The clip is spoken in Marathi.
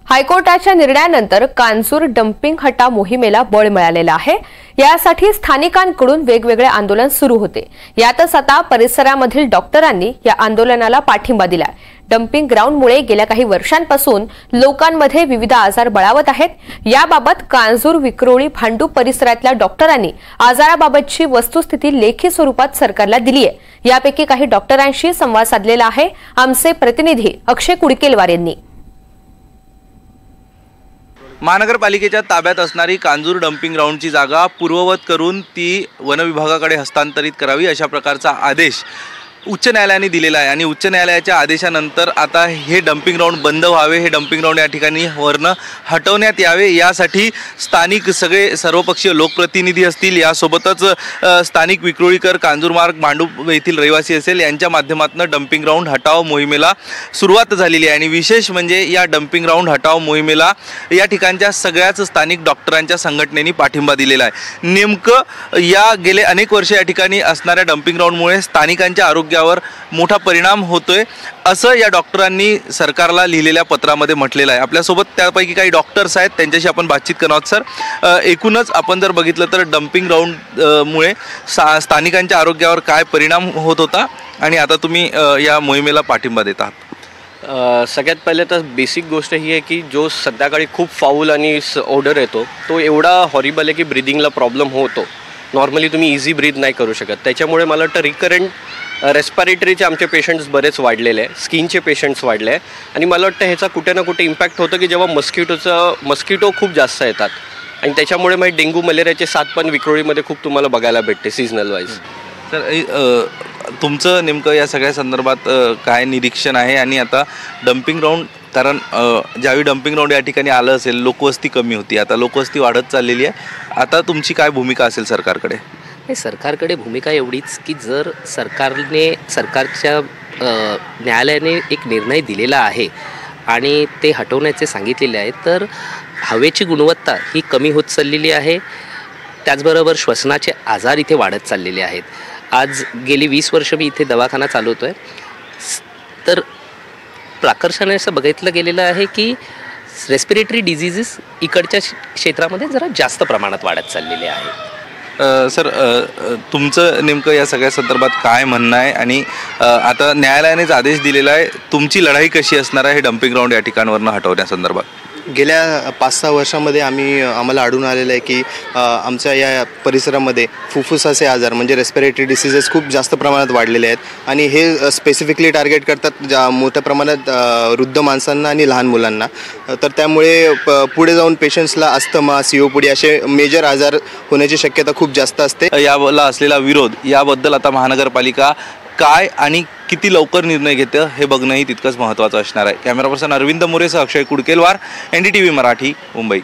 हायकोर्टाच्या निर्णयानंतर कांजूर डम्पिंग हटाव मोहिमेला बळ मिळालेलं आहे। यासाठी स्थानिकांकडून वेगवेगळे आंदोलन सुरू होते। यातच आता परिसरामधील डॉक्टरांनी या आंदोलनाला पाठिंबा दिलाय। डम्पिंग ग्राउंडमुळे गेल्या काही वर्षांपासून लोकांमध्ये विविध आजार बळावत आहेत। याबाबत कांजूर विक्रोळी भांडूप परिसरातल्या डॉक्टरांनी आजाराबाबतची वस्तुस्थिती लेखी स्वरूपात सरकारला दिली आहे। यापैकी काही डॉक्टरांशी संवाद साधलेला आहे आमचे प्रतिनिधी अक्षय कुडकेलवार यांनी। महानगरपालिकेच्या ताब्यात असणारी कांजूर डम्पिंग ग्राउंडची जागा पूर्ववत करून ती वन विभागाकडे हस्तांतरित करावी अशा प्रकारचा आदेश उच्च न्यायालयाने दिलेला आहे। आणि उच्च न्यायालयाच्या आदेशानंतर आता हे डम्पिंग ग्राउंड बंद व्हावे, हे डम्पिंग ग्राउंड या ठिकाणी वरनं हटवण्यात यावे, यासाठी स्थानिक सर्वपक्षीय लोकप्रतिनिधी असतील, यासोबतच स्थानिक विक्रोळीकर, कांजूर मार्ग, भांडूप येथील रहिवासी असेल, यांच्या माध्यमातून डम्पिंग ग्राउंड हटाव मोहिमेला सुरुवात झालेली आहे। आणि विशेष म्हणजे या डम्पिंग ग्राउंड हटाव मोहिमेला या ठिकाणच्या सगळ्याच स्थानिक डॉक्टरांच्या संघटनेने पाठिंबा दिलेला आहे। नेमकं या गेले अनेक वर्षे या ठिकाणी असणाऱ्या डम्पिंग ग्राउंडमुळे स्थानिकांच्या आरोग्यावर मोठा परिणाम होतोय असं या डॉक्टरांनी सरकारला लिहिलेल्या पत्रामध्ये म्हटलेलं आहे। आपल्यासोबत त्यापैकी काही डॉक्टर्स आहेत, त्यांच्याशी आपण बातचीत करणार आहोत। सर, एकूणच आपण जर बघितलं तर डम्पिंग ग्राउंडमुळे स्थानिकांच्या आरोग्यावर काय परिणाम होत होता आणि आता तुम्ही या मोहिमेला पाठिंबा देत आहात? सगळ्यात पहिले तर बेसिक गोष्ट ही आहे की जो संध्याकाळी खूप फाऊल आणि ऑर्डर येतो तो एवढा हॉरिबल आहे की ब्रीदिंगला प्रॉब्लेम होतो। नॉर्मली तुम्ही इझी ब्रीथ नाही करू शकत। त्याच्यामुळे मला वाटतं रिकरंट रेस्पिरेटरीचे आमचे पेशंट्स बरेच वाढलेले आहे, स्किनचे पेशंट्स वाढले आहे। आणि मला वाटतं ह्याचा कुठे ना कुठे इम्पॅक्ट होतं की जेव्हा मस्किटो खूप जास्त येतात आणि त्याच्यामुळे मग डेंग्यू मलेरियाचे साथ पण विक्रोळीमध्ये खूप तुम्हाला बघायला भेटते सीझनल वाईज। तर तुमचं नेमकं या सगळ्या संदर्भात काय निरीक्षण आहे? आणि आता डम्पिंग ग्राउंड, कारण ज्यावेळी डम्पिंग ग्राउंड या ठिकाणी आलं असेल, लोकवस्ती कमी होती, आता लोकवस्ती वाढत चाललेली आहे, आता तुमची काय भूमिका असेल सरकारकडे? सरकारकडे भूमिका एवढीच की जर सरकारच्या न्यायालयाने एक निर्णय दिलेला आहे आणि ते हटवण्याचे सांगितलेले आहे, तर हवेची गुणवत्ता ही कमी होत चाललेली आहे। त्याचबरोबर श्वसनाचे आजार इथे वाढत चाललेले आहेत। आज गेली 20 वर्ष मी इथे दवाखाना चालवतो आहे, तर प्राकर्षाने असं बघितलं गेलेलं आहे की रेस्पिरेटरी डिझिजेस इकडच्या क्षेत्रामध्ये जरा जास्त प्रमाणात वाढत चाललेले आहेत। सर, तुमचं नेमकं या सगळ्या संदर्भात काय म्हणणं आहे? आणि आता न्यायालयानेच आदेश दिलेला आहे, तुमची लढाई कशी असणार आहे हे डम्पिंग ग्राउंड या ठिकाणावरून हटवण्यासंदर्भात? गेल्या 5-6 वर्षामध्ये आम्हाला आढळून आलेलं आहे की आमच्या या परिसरामध्ये फुफ्फुसाचे आजार म्हणजे रेस्पिरेटरी डिसीजेस खूप जास्त प्रमाणात वाढलेले आहेत। आणि हे स्पेसिफिकली टार्गेट करतात मोठ्या प्रमाणात वृद्ध माणसांना आणि लहान मुलांना। तर त्यामुळे पुढे जाऊन पेशंट्सला अस्थमा, COPD असे मेजर आजार होण्याची शक्यता खूप जास्त असते। याला असलेला विरोध, याबद्दल आता महानगरपालिका काय आणि किती लवकर निर्णय घेतं हे बघणंही तितकंच महत्त्वाचं असणार आहे। कॅमेरा पर्सन अरविंद मोरेसह अक्षय कुडकेलवार, NDTV मराठी, मुंबई।